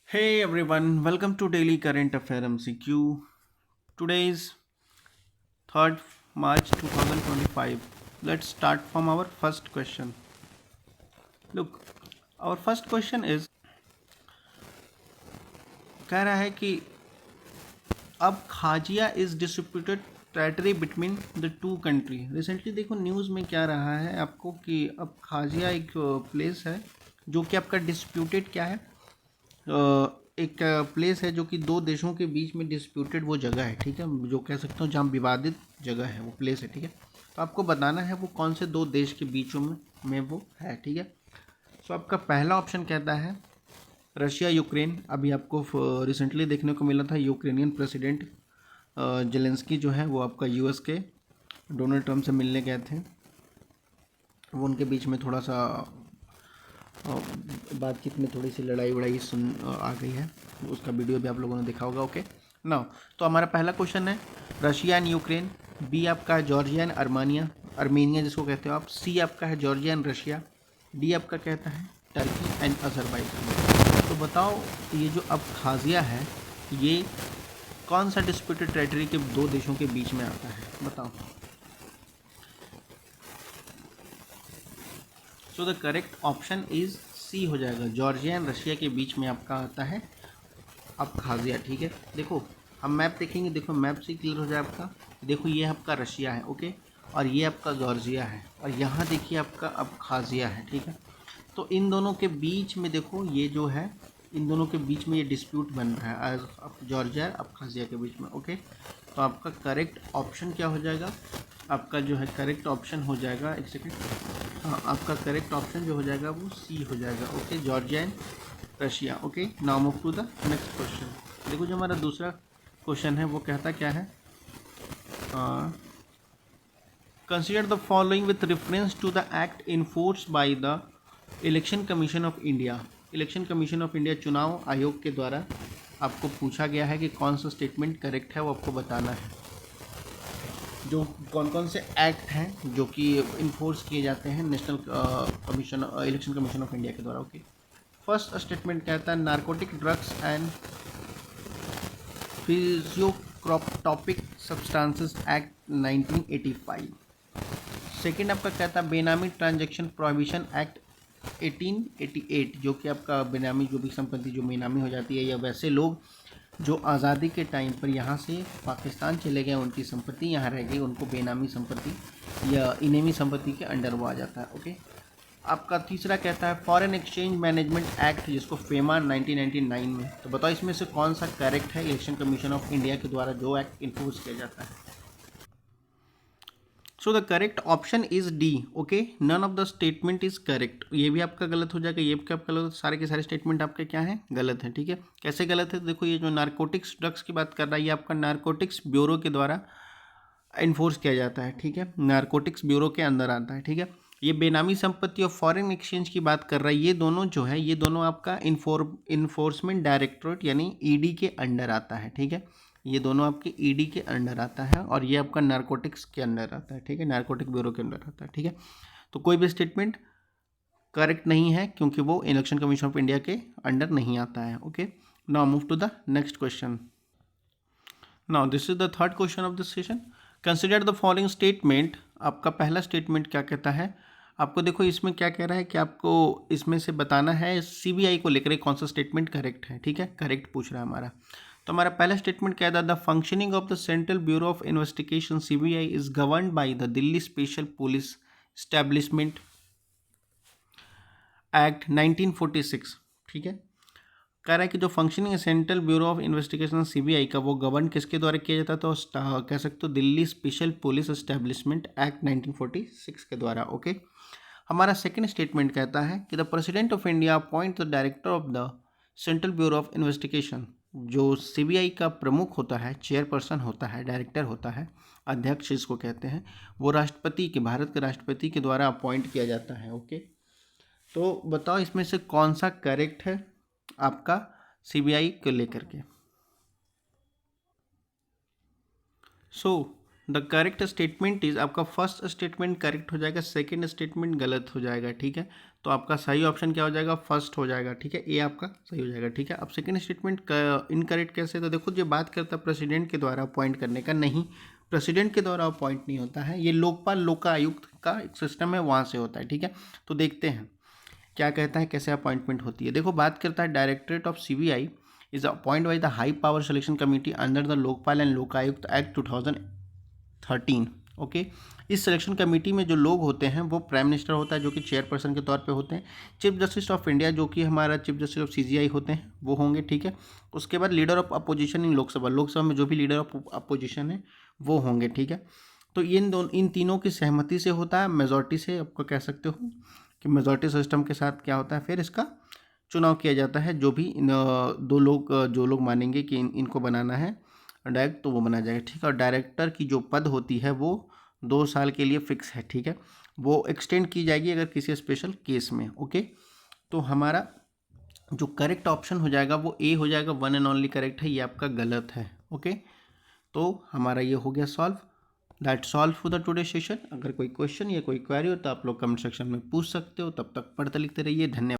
Hey everyone, welcome to Daily Current Affair MCQ. Today is 3rd March 2025. Let's start from our first question. Look, our first question is कह रहा है कि अब Khajia is disputed territory between the two country. Recently देखो news में क्या रहा है आपको कि अब खाजिया एक प्लेस है जो कि आपका डिस्प्यूटेड क्या है, एक प्लेस है जो कि दो देशों के बीच में डिस्प्यूटेड वो जगह है, ठीक है, जो कह सकता हूँ जहाँ विवादित जगह है वो प्लेस है, ठीक है। तो आपको बताना है वो कौन से दो देश के बीचों में वो है, ठीक है। सो आपका पहला ऑप्शन कहता है रशिया यूक्रेन। अभी आपको रिसेंटली देखने को मिला था यूक्रेनियन प्रेसिडेंट जेलेंस्की जो है वो आपका यूएस के डोनाल्ड ट्रम्प से मिलने गए थे। वो उनके बीच में थोड़ा सा बातचीत में थोड़ी सी लड़ाई वड़ाई आ गई है, उसका वीडियो भी आप लोगों ने देखा होगा। ओके ना, तो हमारा पहला क्वेश्चन है रशिया एंड यूक्रेन, बी आपका है जॉर्जिया एंड अर्मेनिया जिसको कहते हो आप, सी आपका है जॉर्जिया एंड रशिया, डी आपका कहता है टर्की एंड अजरबैजान। तो बताओ ये जो अब खाजिया है ये कौन सा डिस्प्यूटेड टेरिटरी के दो देशों के बीच में आता है, बताओ। So the correct option is C हो जाएगा, जॉर्जिया एंड रशिया के बीच में आपका आता है अब खाजिया, ठीक है। देखो हम मैप देखेंगे, देखो मैप से क्लियर हो जाए आपका। देखो ये आपका रशिया है, ओके, और ये आपका जॉर्जिया है, और यहाँ देखिए आपका अब खाजिया है, ठीक है। तो इन दोनों के बीच में देखो ये जो है, इन दोनों के बीच में ये डिस्प्यूट बन रहा है अब जॉर्जिया अब खाजिया के बीच में, ओके। तो आपका करेक्ट ऑप्शन क्या हो जाएगा, आपका जो है करेक्ट ऑप्शन हो जाएगा, एक सेकेंड, हाँ आपका करेक्ट ऑप्शन जो हो जाएगा वो सी हो जाएगा, okay, Georgia and Russia. Okay, now move to the next question. देखो जो हमारा दूसरा क्वेश्चन है वो कहता क्या है, consider the following with reference to the act enforce by the Election commission of India. Election commission of India चुनाव आयोग के द्वारा आपको पूछा गया है कि कौन सा स्टेटमेंट करेक्ट है, वो आपको बताना है। जो कौन कौन से एक्ट हैं जो कि इन्फोर्स किए जाते हैं national commission election commission of India के द्वारा, ओके। फर्स्ट स्टेटमेंट कहता है narcotic drugs and psychotropic substances act 1985। Second आपका कहता है बेनामी ट्रांजैक्शन प्रोहिबिशन एक्ट 1888, जो कि आपका बेनामी जो भी संपत्ति जो बेनामी हो जाती है या वैसे लोग जो आज़ादी के टाइम पर यहाँ से पाकिस्तान चले गए उनकी संपत्ति यहाँ रह गई, उनको बेनामी संपत्ति या इनेमी संपत्ति के अंडर वो आ जाता है, ओके। आपका तीसरा कहता है फॉरेन एक्सचेंज मैनेजमेंट एक्ट जिसको फेमा 1999 में। तो बताओ इसमें से कौन सा करेक्ट है इलेक्शन कमीशन ऑफ इंडिया के द्वारा जो एक्ट इन्फोर्स किया जाता है। So the correct option is D, okay, none of the statement is correct. ये भी आपका गलत हो जाएगा, ये भी आपका गलत, सारे के सारे स्टेटमेंट आपके क्या हैं, गलत हैं, ठीक है। कैसे गलत है, देखो ये जो नारकोटिक्स ड्रग्स की बात कर रहा है ये आपका नारकोटिक्स ब्यूरो के द्वारा इन्फोर्स किया जाता है, ठीक है, नारकोटिक्स ब्यूरो के अंदर आता है, ठीक है। ये बेनामी संपत्ति और फॉरेन एक्सचेंज की बात कर रहा है, ये दोनों जो है ये दोनों आपका इन्फोर्समेंट डायरेक्टोरेट यानी ईडी के अंडर आता है, ठीक है। ये दोनों आपके ईडी के अंडर आता है और ये आपका नारकोटिक्स के अंडर आता है, ठीक है, नारकोटिक ब्यूरो के अंडर आता है, ठीक है। तो कोई भी स्टेटमेंट करेक्ट नहीं है क्योंकि वो इलेक्शन कमीशन ऑफ इंडिया के अंडर नहीं आता है, okay. Now move to the next question. Now this is the third question of this session. Consider the following statement. आपका पहला स्टेटमेंट क्या कहता है, आपको देखो इसमें क्या कह रहा है कि आपको इसमें से बताना है सीबीआई को लेकर कौन सा स्टेटमेंट करेक्ट है, ठीक है, करेक्ट पूछ रहा है हमारा। तो हमारा पहला स्टेटमेंट कहता है the functioning of the Central Bureau of investigation CBI is governed by the Delhi special police establishment act 1946, ठीक है। कह रहा है कि जो functioning central Bureau of investigation CBI का वो गवर्न किसके द्वारा किया जाता है, तो कह सकते हो Delhi special police establishment act 1946 के द्वारा, ओके। हमारा सेकंड स्टेटमेंट कहता है कि the President of India appoint the Director of the Central Bureau of Investigation. जो सीबीआई का प्रमुख होता है, चेयरपर्सन होता है, डायरेक्टर होता है, अध्यक्ष इसको कहते हैं, वो राष्ट्रपति के, भारत के राष्ट्रपति के द्वारा अपॉइंट किया जाता है, ओके। तो बताओ इसमें से कौन सा करेक्ट है आपका सीबीआई को लेकर के। सो द करेक्ट स्टेटमेंट इज, आपका फर्स्ट स्टेटमेंट करेक्ट हो जाएगा, सेकंड स्टेटमेंट गलत हो जाएगा, ठीक है। तो आपका सही ऑप्शन क्या हो जाएगा, फर्स्ट हो जाएगा, ठीक है, ए आपका सही हो जाएगा, ठीक है। अब सेकंड स्टेटमेंट इनकरेक्ट कैसे, तो देखो ये बात करता है प्रेसिडेंट के द्वारा अपॉइंट करने का, नहीं, प्रेसिडेंट के द्वारा अपॉइंट नहीं होता है, ये लोकपाल लोकायुक्त का एक सिस्टम है, वहाँ से होता है, ठीक है। तो देखते हैं क्या कहता है, कैसे अपॉइंटमेंट होती है। देखो बात करता है directorate of CBI is appoint by the high power selection committee under the Lokpal and Lokayukta act 2013, okay. इस सिलेक्शन कमेटी में जो लोग होते हैं वो प्राइम मिनिस्टर होता है जो कि चेयरपर्सन के तौर पे होते हैं, चीफ जस्टिस ऑफ इंडिया जो कि हमारा चीफ जस्टिस ऑफ सीजीआई होते हैं वो होंगे, ठीक है। उसके बाद leader of opposition in Lok Sabha, Lok Sabha में जो भी लीडर ऑफ अपोजिशन है वो होंगे, ठीक है। तो इन तीनों की सहमति से होता है, मेजॉरिटी से आपको कह सकते हो कि मेजॉरिटी सिस्टम के साथ क्या होता है, फिर इसका चुनाव किया जाता है, जो भी दो लोग जो लोग मानेंगे कि इनको बनाना है डायरेक्ट, तो वो बना जाएगा, ठीक है। और डायरेक्टर की जो पद होती है वो 2 साल के लिए फिक्स है, ठीक है, वो एक्सटेंड की जाएगी अगर किसी स्पेशल केस में, ओके। तो हमारा जो करेक्ट ऑप्शन हो जाएगा वो ए हो जाएगा, वन एंड ओनली करेक्ट है, ये आपका गलत है, ओके। तो हमारा ये हो गया solve, that's all for the today session. अगर कोई क्वेश्चन या कोई क्वेरी हो तो आप लोग कमेंट सेक्शन में पूछ सकते हो, तब तक पढ़ते लिखते रहिए, धन्यवाद।